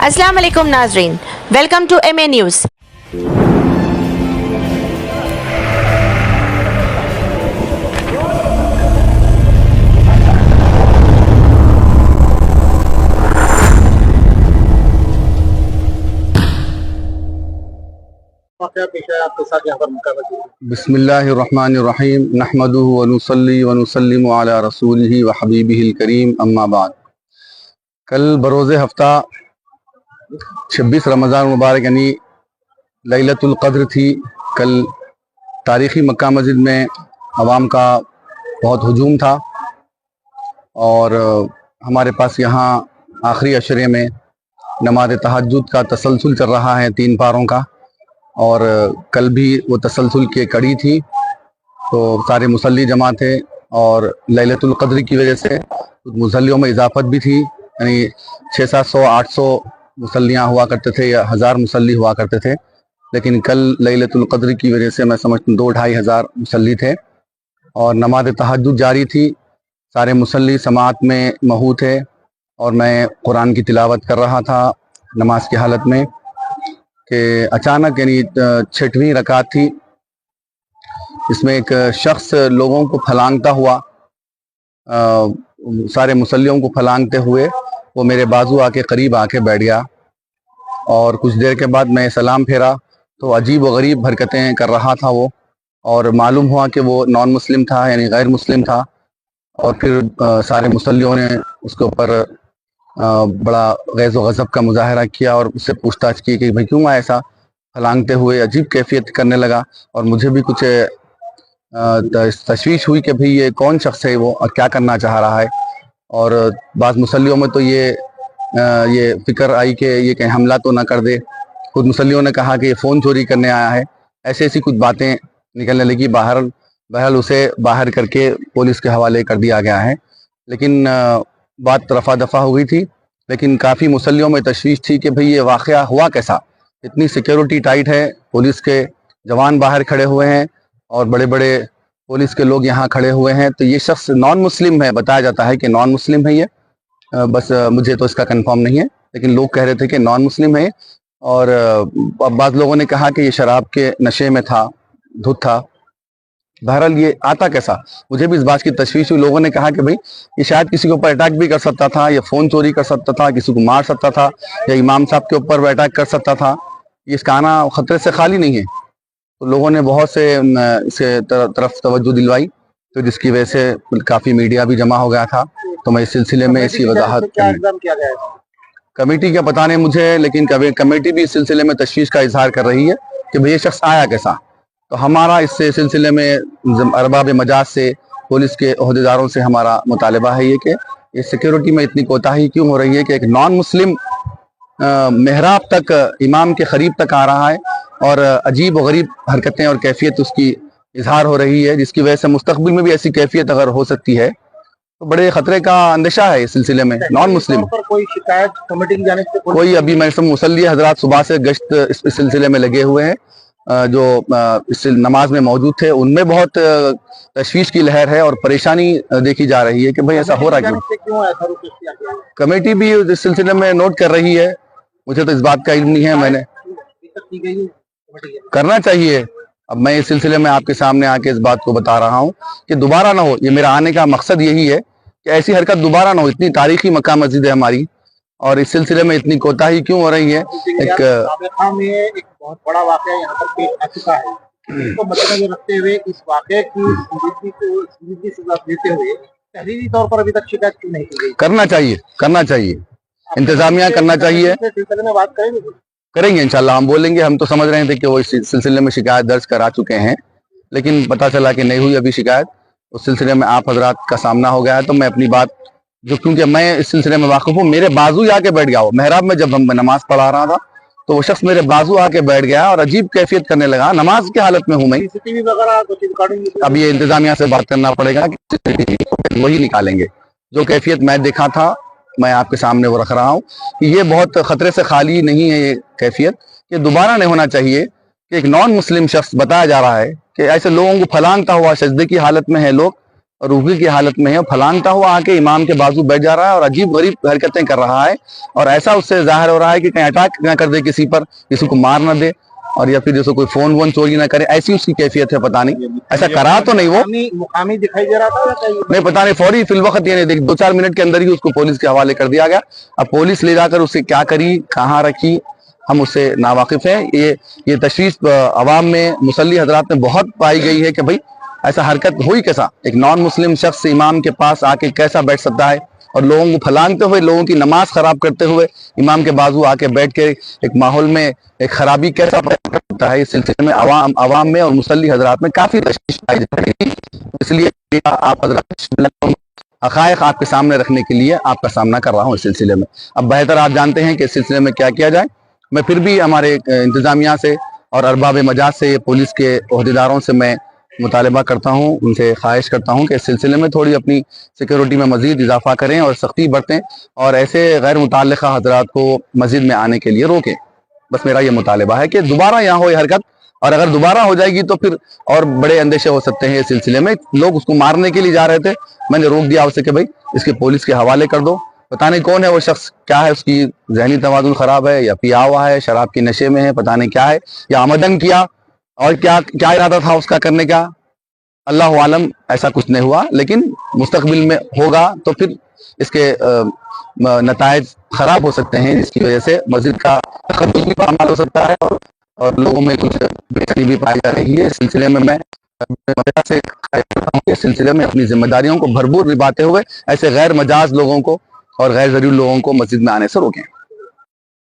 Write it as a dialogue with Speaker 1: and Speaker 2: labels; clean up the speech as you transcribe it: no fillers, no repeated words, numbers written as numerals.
Speaker 1: अस्सलाम वालेकुम नाजरीन, वेलकम टू MA न्यूज़।
Speaker 2: बिस्मिल्लाहिर्रहमानिर्रहीम नहमदुहु व नुसल्ली व नुसल्लिमु अला रसूलिही व हबीबिहिल करीम अम्मा बाद। कल बरोज़े हफ्ता 26 रमज़ान मुबारक यानी लैलतुल क़द्र थी। कल तारीख़ी मक्का मस्जिद में अवाम का बहुत हुजूम था और हमारे पास यहाँ आखिरी अशरे में नमाज तहज्जुद का तसलसल चल रहा है 3 पारों का, और कल भी वो तसलसल की कड़ी थी। तो सारे मुसल्ली जमा थे और लैलतुल क़द्र की वजह से मुसल्लियों में इजाफत भी थी, यानी 600-700-800 मुसल्लियाँ हुआ करते थे या 1000 मुसल्ली हुआ करते थे। लेकिन कल लैलतुल क़द्र की वजह से मैं समझता हूँ 2-2.5 हज़ार मुसल्ली थे और नमाज तहज्जुद जारी थी। सारे मुसल्ली समात में महू थे और मैं कुरान की तिलावत कर रहा था नमाज की हालत में कि अचानक यानी 6वीं रकात थी, इसमें एक शख्स लोगों को फलांगता हुआ सारे मुसल्लियों को फलांगते हुए वो मेरे बाजू आके करीब आके बैठ गया और कुछ देर के बाद मैं सलाम फेरा तो अजीब व गरीब हरकतें कर रहा था वो, और मालूम हुआ कि वो नॉन मुस्लिम था यानी गैर मुस्लिम था। और फिर सारे मुसल्लियों ने उसके ऊपर बड़ा गैज़ व गज़ब का मुजाहरा किया और उससे पूछताछ की कि भाई क्यों ऐसा फलांगते हुए अजीब कैफियत करने लगा। और मुझे भी कुछ तशवीश हुई कि भाई ये कौन शख्स है वो और क्या करना चाह रहा है। और बाज़ मुसल्लियों में तो ये फ़िक्र आई कि ये कहीं हमला तो ना कर दे। खुद मुसल्लियों ने कहा कि ये फ़ोन चोरी करने आया है, ऐसी कुछ बातें निकलने लगी। बहरहाल उसे बाहर करके पुलिस के हवाले कर दिया गया है। लेकिन बात रफा दफा हो गई थी, लेकिन काफ़ी मुसल्लियों में तशवीश थी कि भाई ये वाक़या हुआ कैसा। इतनी सिक्योरिटी टाइट है, पुलिस के जवान बाहर खड़े हुए हैं और बड़े बड़े पुलिस के लोग यहाँ खड़े हुए हैं। तो ये शख्स नॉन मुस्लिम है, बताया जाता है कि नॉन मुस्लिम है ये, बस मुझे तो इसका कंफर्म नहीं है, लेकिन लोग कह रहे थे कि नॉन मुस्लिम है। और अब बाज़ लोगों ने कहा कि ये शराब के नशे में था, धुत था। बहरहाल ये आता कैसा, मुझे भी इस बात की तशवीश हुई। लोगों ने कहा कि भाई ये शायद किसी के ऊपर अटैक भी कर सकता था, या फ़ोन चोरी कर सकता था, किसी को मार सकता था, या इमाम साहब के ऊपर अटैक कर सकता था। इसका आना ख़तरे से खाली नहीं है। तो लोगों ने बहुत से इसे तरफ तवज्जो दिलवाई, तो जिसकी वजह से काफ़ी मीडिया भी जमा हो गया था। तो मैं इस सिलसिले में इसकी वजाहत, कमेटी का पता नहीं मुझे, लेकिन कमेटी भी इस सिलसिले में तशवीश का इजहार कर रही है कि भाई ये शख्स आया कैसा। तो हमारा इस सिलसिले में अरबाब मजाज से, पुलिस के ओहदेदारों से हमारा मुतालबा है ये कि इस सिक्योरिटी में इतनी कोताही क्यों हो रही है कि एक नॉन मुस्लिम मेहराब तक, इमाम के करीब तक आ रहा है और अजीब व गरीब हरकतें और कैफियत उसकी इजहार हो रही है, जिसकी वजह से मुस्तकबिल में भी ऐसी कैफियत अगर हो सकती है तो बड़े खतरे का अंदेशा है इस सिलसिले में। नॉन मुस्लिम
Speaker 3: पर कोई शिकायत कमेटी की जानिब से
Speaker 2: कोई अभी मैं सब मुसल्ली हजरात सुबह से गश्त इस सिलसिले में लगे हुए हैं, जो इस नमाज में मौजूद थे उनमें बहुत तशवीश की लहर है और परेशानी देखी जा रही है कि भाई ऐसा हो रहा क्यों। कमेटी भी इस सिलसिले में नोट कर रही है, मुझे तो इस बात का इल्म नहीं है। मैंने करना चाहिए। अब मैं इस सिलसिले में आपके सामने आके इस बात को बता रहा हूँ कि दोबारा ना हो। ये मेरा आने का मकसद यही है कि ऐसी हरकत दोबारा ना हो। इतनी तारीखी मक्का मस्जिद है हमारी और इस सिलसिले में इतनी कोताही क्यों हो रही है।
Speaker 3: एक बहुत बड़ा वाक़या यहाँ पर पेश आ चुका है, तो मद्देनजर रखते हुए इस वाक़े की संजीदगी से लेते हुए तहरीरी तौर पर अभी तक शिकायत क्यों नहीं की गई।
Speaker 2: करना चाहिए इंतजामिया करना चाहिए।
Speaker 3: सिलसिले में बात
Speaker 2: करेंगे इंशाल्लाह, हम बोलेंगे। हम तो समझ रहे थे कि वो इस सिलसिले में शिकायत दर्ज करा चुके हैं, लेकिन पता चला कि नहीं हुई अभी शिकायत। उस सिलसिले में आप हजरात का सामना हो गया है, तो मैं अपनी बात जो, क्योंकि मैं इस सिलसिले में वाकिफ हूँ, मेरे बाजू आके बैठ गया वो मेहराब में। जब हम नमाज पढ़ा रहा था तो वो शख्स मेरे बाजू आके बैठ गया और अजीब कैफियत करने लगा। नमाज की हालत में हूँ मैं। अब ये इंतजामिया से बात करना पड़ेगा, वही निकालेंगे। जो कैफियत मैं देखा था मैं आपके सामने वो रख रहा हूँ कि ये बहुत खतरे से खाली नहीं है। ये कैफियत ये दोबारा नहीं होना चाहिए कि एक नॉन मुस्लिम शख्स, बताया जा रहा है कि ऐसे लोगों को फलांगता हुआ सजदे की हालत में है लोग, और रुकी की हालत में है, फलांगता हुआ आके इमाम के बाजू बैठ जा रहा है और अजीब गरीब हरकतें कर रहा है, और ऐसा उससे जाहिर हो रहा है कि कहीं अटैक ना कर दे किसी पर, किसी को मार ना दे, और या फिर जैसे कोई फोन वोन चोरी ना करे, ऐसी उसकी कैफियत है। पता नहीं ऐसा करा तो नहीं वो,
Speaker 3: मुकामी दिखाई दे रहा था या कहीं?
Speaker 2: नहीं पता नहीं, फौरी फिल वक्त ये नहीं देख 2-4 मिनट के अंदर ही उसको पुलिस के हवाले कर दिया गया। अब पुलिस ले जाकर उसे क्या करी, कहाँ रखी, हम उससे नावाकिफ हैं। ये तशवीश अवाम में मुसल्ली हजरात में बहुत पाई गई है कि भाई ऐसा हरकत हुई कैसा, एक नॉन मुस्लिम शख्स इमाम के पास आके कैसा बैठ सकता है, और लोगों को फलांगते हुए, लोगों की नमाज खराब करते हुए इमाम के बाजू आके बैठ के एक माहौल में एक खराबी कैसा पैदा करता है। इस सिलसिले में अवाम में और मुसल्ली हजरात में काफी तशवीश पाई जा रही है। इसलिए आप हजरात हक़ाइक़ आपके सामने रखने के लिए आपका सामना कर रहा हूँ इस सिलसिले में। अब बेहतर आप जानते हैं कि इस सिलसिले में क्या किया जाए। मैं फिर भी हमारे इंतजामिया से और अरबाब मजाज से, पुलिस के ओहदेदारों से मैं मुतालबा करता हूँ, उनसे ख्वाहिश करता हूँ कि इस सिलसिले में थोड़ी अपनी सिक्योरिटी में मज़ीद इजाफा करें और सख्ती बरतें, और ऐसे गैर मुताल्लिक़ा हज़रात को मस्जिद में आने के लिए रोकें। बस मेरा ये मुतालबा है कि दोबारा यहाँ हो ये हरकत, और अगर दोबारा हो जाएगी तो फिर और बड़े अंदेशे हो सकते हैं इस सिलसिले में। लोग उसको मारने के लिए जा रहे थे, मैंने रोक दिया उसे कि भाई इसके पुलिस के हवाले कर दो। पता नहीं कौन है वो शख्स, क्या है उसकी जहनी तवाज़ुन ख़राब है, या पिया हुआ है, शराब के नशे में है, पता नहीं क्या है, या आमदन किया, और क्या क्या इरादा था उसका करने का, अल्लाह आलम। ऐसा कुछ नहीं हुआ, लेकिन मुस्तकबिल में होगा तो फिर इसके नताइज खराब हो सकते हैं, जिसकी वजह से मस्जिद का तक़द्दुस भी पामाल हो सकता है, और लोगों में कुछ बेचैनी भी पाई जा रही है। इस सिलसिले में मैं से इस सिलसिले में अपनी जिम्मेदारियों को भरपूर निभाते हुए ऐसे गैर मजाज लोगों को और गैर ज़रूरी लोगों को मस्जिद में आने से रोकें।